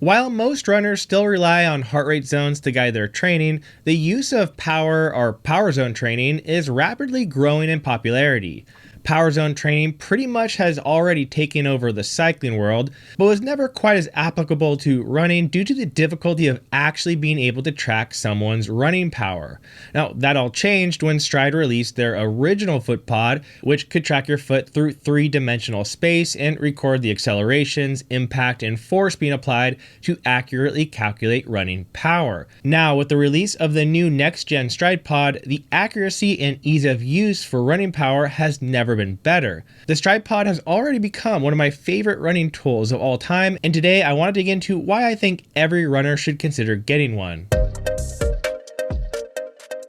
While most runners still rely on heart rate zones to guide their training, the use of power or power zone training is rapidly growing in popularity. Power zone training pretty much has already taken over the cycling world, but was never quite as applicable to running due to the difficulty of actually being able to track someone's running power. Now, that all changed when Stryd released their original foot pod, which could track your foot through three-dimensional space and record the accelerations, impact, and force being applied to accurately calculate running power. Now, with the release of the new Next Gen Stryd Pod, the accuracy and ease of use for running power has never been better. The Stryd Pod has already become one of my favorite running tools of all time, and today I want to dig into why I think every runner should consider getting one.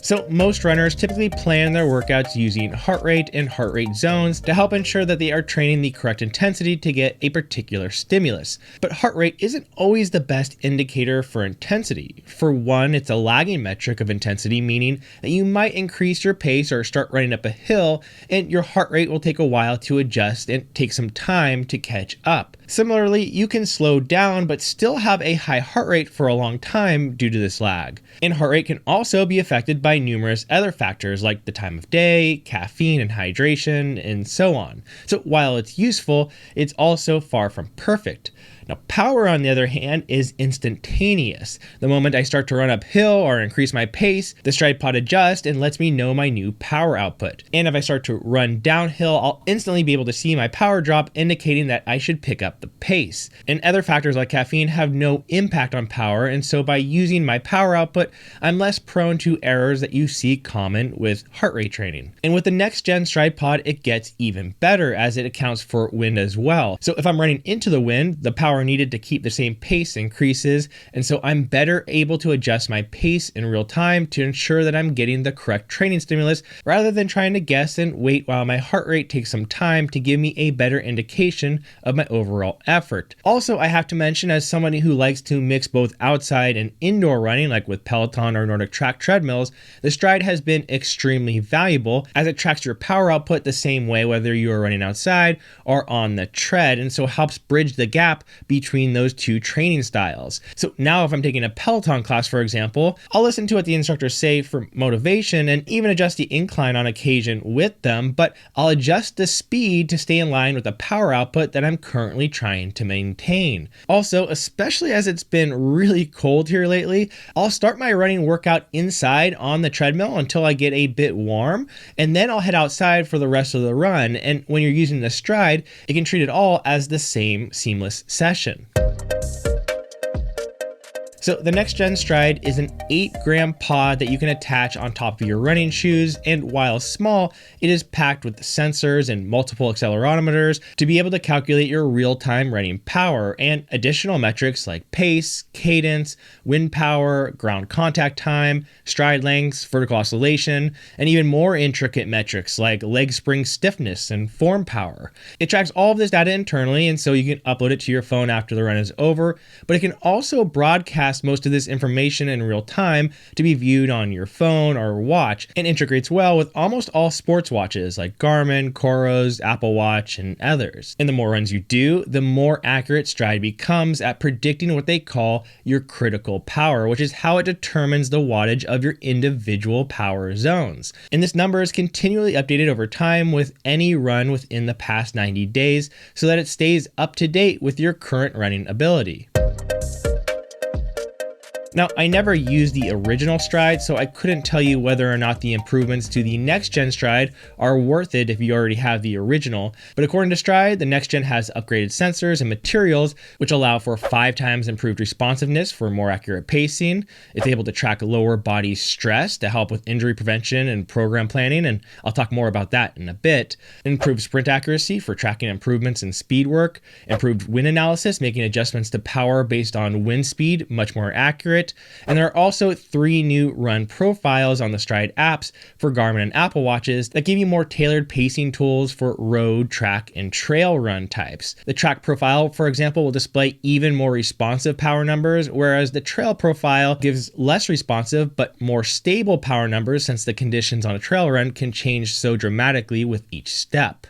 So most runners typically plan their workouts using heart rate and heart rate zones to help ensure that they are training the correct intensity to get a particular stimulus. But heart rate isn't always the best indicator for intensity. For one, it's a lagging metric of intensity, meaning that you might increase your pace or start running up a hill, and your heart rate will take a while to adjust and take some time to catch up. Similarly, you can slow down but still have a high heart rate for a long time due to this lag. And heart rate can also be affected by numerous other factors like the time of day, caffeine and hydration, and so on. So while it's useful, it's also far from perfect. Now, power, on the other hand, is instantaneous. The moment I start to run uphill or increase my pace, the Stryd Pod adjusts and lets me know my new power output. And if I start to run downhill, I'll instantly be able to see my power drop, indicating that I should pick up the pace. And other factors like caffeine have no impact on power, and so by using my power output, I'm less prone to errors that you see common with heart rate training. And with the Next Gen Stryd Pod, it gets even better as it accounts for wind as well. So if I'm running into the wind, the power needed to keep the same pace increases, and so I'm better able to adjust my pace in real time to ensure that I'm getting the correct training stimulus rather than trying to guess and wait while my heart rate takes some time to give me a better indication of my overall effort. Also, I have to mention, as somebody who likes to mix both outside and indoor running, like with Peloton or Nordic Track treadmills, the Stryd has been extremely valuable as it tracks your power output the same way whether you are running outside or on the tread, and so helps bridge the gap between those two training styles. So now if I'm taking a Peloton class, for example, I'll listen to what the instructors say for motivation and even adjust the incline on occasion with them, but I'll adjust the speed to stay in line with the power output that I'm currently trying to maintain. Also, especially as it's been really cold here lately, I'll start my running workout inside on the treadmill until I get a bit warm, and then I'll head outside for the rest of the run. And when you're using the Stryd, it can treat it all as the same seamless session. So the Next Gen Stryd is an 8-gram pod that you can attach on top of your running shoes, and while small, it is packed with sensors and multiple accelerometers to be able to calculate your real-time running power and additional metrics like pace, cadence, wind power, ground contact time, stride lengths, vertical oscillation, and even more intricate metrics like leg spring stiffness and form power. It tracks all of this data internally, and so you can upload it to your phone after the run is over, but it can also broadcast most of this information in real time to be viewed on your phone or watch, and integrates well with almost all sports watches like Garmin, Coros, Apple Watch, and others. And the more runs you do, the more accurate Stryd becomes at predicting what they call your critical power, which is how it determines the wattage of your individual power zones. And this number is continually updated over time with any run within the past 90 days so that it stays up to date with your current running ability. Now, I never used the original Stryd, so I couldn't tell you whether or not the improvements to the Next Gen Stryd are worth it if you already have the original. But according to Stryd, the Next Gen has upgraded sensors and materials which allow for 5 times improved responsiveness for more accurate pacing. It's able to track lower body stress to help with injury prevention and program planning, and I'll talk more about that in a bit. Improved sprint accuracy for tracking improvements in speed work. Improved wind analysis, making adjustments to power based on wind speed much more accurate. And there are also 3 new run profiles on the Stryd apps for Garmin and Apple Watches that give you more tailored pacing tools for road, track, and trail run types. The track profile, for example, will display even more responsive power numbers, whereas the trail profile gives less responsive but more stable power numbers, since the conditions on a trail run can change so dramatically with each step.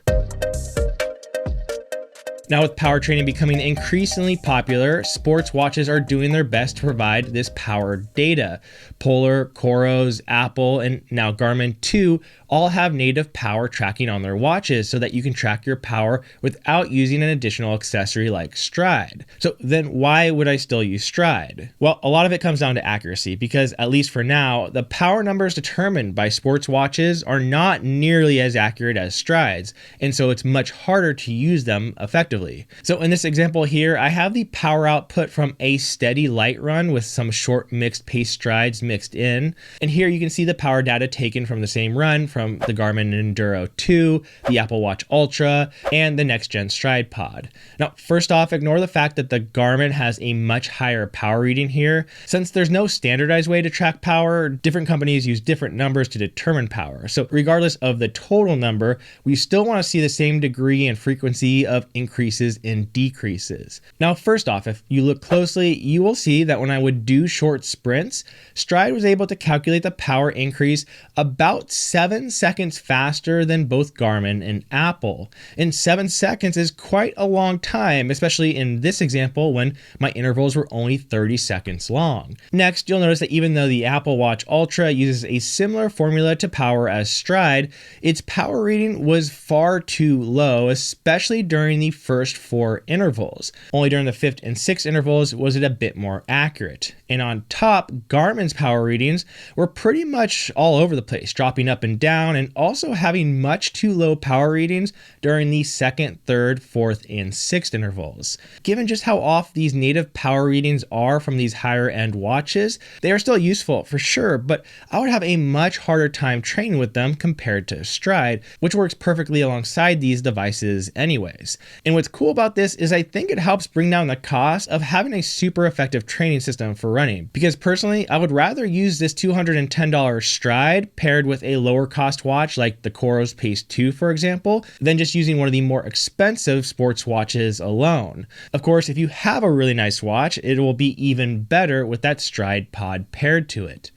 Now, with power training becoming increasingly popular, sports watches are doing their best to provide this power data. Polar, Coros, Apple, and now Garmin too all have native power tracking on their watches so that you can track your power without using an additional accessory like Stryd. So then why would I still use Stryd? Well, a lot of it comes down to accuracy because, at least for now, the power numbers determined by sports watches are not nearly as accurate as Stryd's, and so it's much harder to use them effectively. So in this example here, I have the power output from a steady light run with some short mixed pace strides mixed in, and here you can see the power data taken from the same run from the Garmin Enduro 2, the Apple Watch Ultra, and the Next Gen Stryd Pod. Now, first off, ignore the fact that the Garmin has a much higher power reading here. Since there's no standardized way to track power, different companies use different numbers to determine power. So regardless of the total number, we still want to see the same degree and frequency of increases and decreases. Now, first off, if you look closely, you will see that when I would do short sprints, Stryd was able to calculate the power increase about 7 seconds faster than both Garmin and Apple. And 7 seconds is quite a long time, especially in this example when my intervals were only 30 seconds long. Next, you'll notice that even though the Apple Watch Ultra uses a similar formula to power as Stryd, its power reading was far too low, especially during the first 4 intervals. Only during the 5th and 6th intervals was it a bit more accurate. And on top, Garmin's power readings were pretty much all over the place, dropping up and down, and also having much too low power readings during the 2nd, 3rd, 4th, and 6th intervals. Given just how off these native power readings are from these higher end watches, they are still useful for sure, but I would have a much harder time training with them compared to Stryd, which works perfectly alongside these devices anyways. And what's cool about this is I think it helps bring down the cost of having a super effective training system for running, because personally, I would rather use this $210 Stryd paired with a lower cost watch like the Coros Pace 2, for example, than just using one of the more expensive sports watches alone. Of course, if you have a really nice watch, it will be even better with that Stryd Pod paired to it.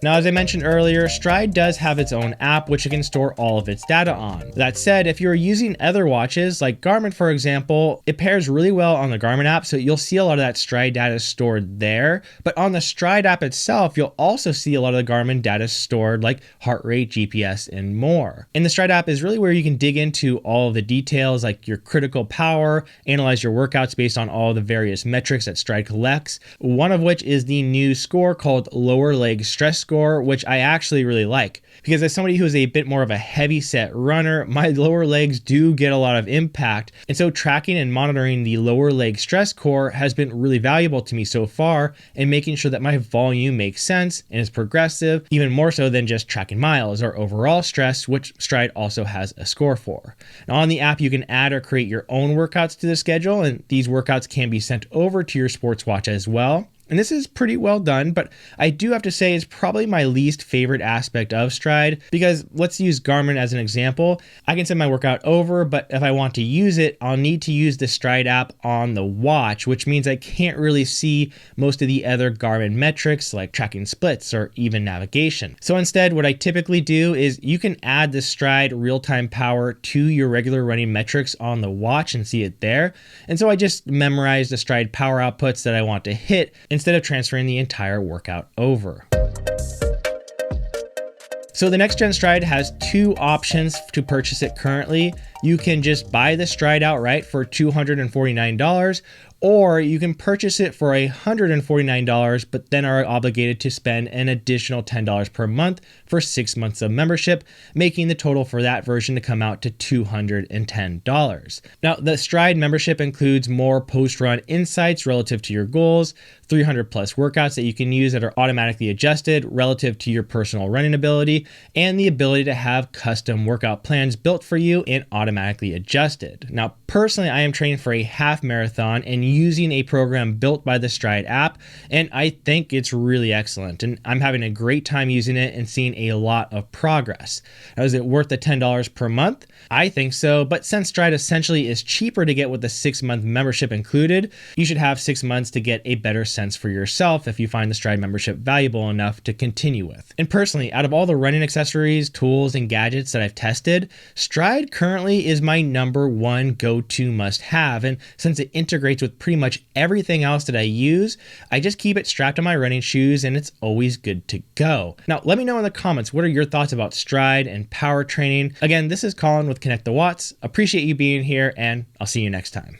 Now, as I mentioned earlier, Stryd does have its own app which it can store all of its data on. That said, if you're using other watches like Garmin, for example, it pairs really well on the Garmin app, so you'll see a lot of that Stryd data stored there. But on the Stryd app itself, you'll also see a lot of the Garmin data stored like heart rate, GPS, and more. And the Stryd app is really where you can dig into all of the details like your critical power, analyze your workouts based on all the various metrics that Stryd collects, one of which is the new score called lower leg stress score, which I actually really like, because as somebody who is a bit more of a heavy set runner, my lower legs do get a lot of impact, and so tracking and monitoring the lower leg stress score has been really valuable to me so far, and making sure that my volume makes sense and is progressive, even more so than just tracking miles or overall stress, which Stryd also has a score for. Now, on the app, you can add or create your own workouts to the schedule, and these workouts can be sent over to your sports watch as well. And this is pretty well done, but I do have to say it's probably my least favorite aspect of Stryd, because let's use Garmin as an example. I can send my workout over, but if I want to use it, I'll need to use the Stryd app on the watch, which means I can't really see most of the other Garmin metrics like tracking splits or even navigation. So instead, what I typically do is you can add the Stryd real-time power to your regular running metrics on the watch and see it there. And so I just memorize the Stryd power outputs that I want to hit instead of transferring the entire workout over. So the Next Gen Stryd has 2 options to purchase it currently. You can just buy the Stryd outright for $249, or you can purchase it for $149, but then are obligated to spend an additional $10 per month for 6 months of membership, making the total for that version to come out to $210. Now, the Stryd membership includes more post-run insights relative to your goals, 300 plus workouts that you can use that are automatically adjusted relative to your personal running ability, and the ability to have custom workout plans built for you and automatically adjusted. Now, personally, I am training for a half marathon and using a program built by the Stryd app, and I think it's really excellent, and I'm having a great time using it and seeing a lot of progress. Now, is it worth the $10 per month? I think so, but since Stryd essentially is cheaper to get with the 6-month membership included, you should have 6 months to get a better sense for yourself if you find the Stryd membership valuable enough to continue with. And personally, out of all the running accessories, tools, and gadgets that I've tested, Stryd currently is my #1 go-to must-have, and since it integrates with pretty much everything else that I use, I just keep it strapped on my running shoes and it's always good to go. Now, let me know in the comments, what are your thoughts about Stryd and power training? Again, this is Colin with Connect the Watts. Appreciate you being here, and I'll see you next time.